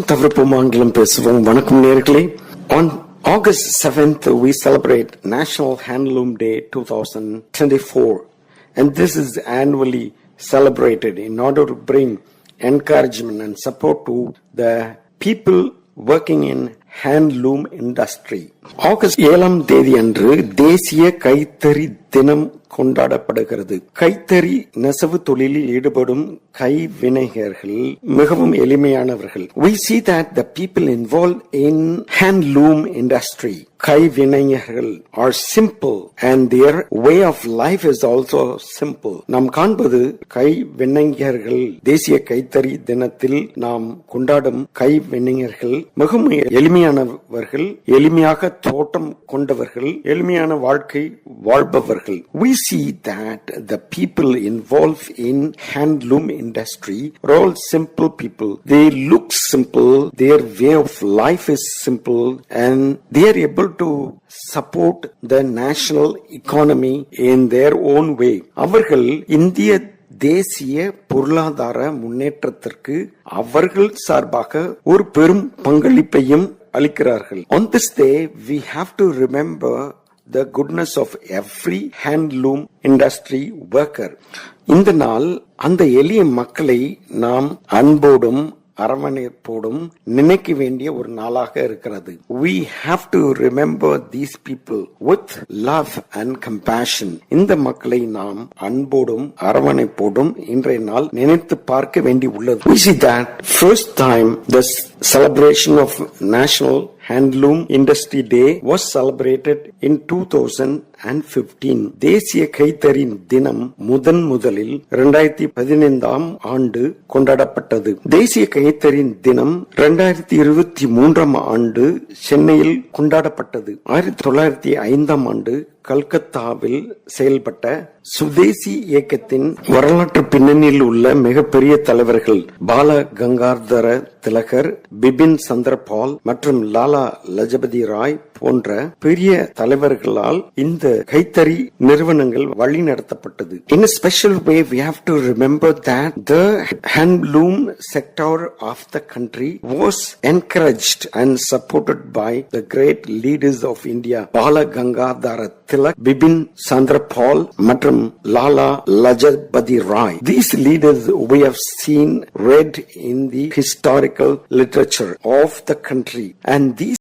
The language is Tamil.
தமிழ் தவிர்ப்போம் ஆங்கிலம் பேசுவோம். வணக்கம் நேயர்களே. On August 7th we celebrate National Handloom Day 2024, and this is annually celebrated in order to bring encouragement and support to the people working in handloom industry. August 7ஆம் தேதி அன்று தேசிய கைத்தறி தினம் கொண்டாடப்படுகிறது. கைத்தறி நெசவு தொழிலில் ஈடுபடும் கைவினைஞர்கள் மிகவும் எளிமையானவர்கள். We see that the people involved in handloom industry, கைவினைஞர்கள் are simple and their way of life is also simple. நாம் காண்பது கைவினைஞர்கள் தேசிய கைத்தறி தினத்தில் நாம் கொண்டாடும் கைவினைஞர்கள் மிகவும் எளிமையானவர்கள், எளிமையாக தோட்டம் கொண்டவர்கள், எளிமையான வாழ்க்கை வாழ்பவர்கள். We see that the people involved in handloom industry are all simple people. They look simple, their way of life is simple, and they are able to support the national economy in their own way. அவர்கள் இந்திய தேசிய பொருளாதார முன்னேற்றத்திற்கு அவர்கள் சார்பாக ஒரு பெரும் பங்களிப்பையும் அளிக்கிறார்கள். On this day we have to remember the goodness of every handloom industry worker. இந்த நாள் அந்த எளிய மக்களை நாம் அன்போடும் அரவணைப்போடும் நினைக்க வேண்டிய ஒரு நாளாக இருக்கிறது. We have to remember these people with love and compassion. இந்த மக்களை நாம் அன்போடும் அரவணைப்போடும் இன்றைய நாள் நினைத்து பார்க்க வேண்டி உள்ளது. We see that first time the celebration of National Handloom Industry Day was celebrated in 2015. தேசிய கைத்தறி தினம் முதலில் 2015ஆம் ஆண்டு கொண்டாடப்பட்டது. தேசிய கைத்தறி தினம் 2023ஆம் ஆண்டு சென்னையில் கொண்டாடப்பட்டது. 1905ஆம் ஆண்டு கல்கத்தாவில் செயல்பட்ட சுதேசி இயக்கத்தின் வரலாற்று பின்னணியில் உள்ள மிகப்பெரிய தலைவர்கள் பால கங்காதர திலகர், பிபின் சந்திரபால் மற்றும் லாலா லஜபதி ராய் போன்ற பெரிய தலைவர்களால் இந்த கைத்தறி நிறுவனங்கள் வழி நடத்தப்பட்டது. In a special way we have to remember that the handloom sector of the country was encouraged and supported by the great leaders of India, Bal Gangadhar Tilak, Bipin Chandrapal மற்றும் Lala Lajpat Rai. These leaders we have seen read in the historical literature of the country, and these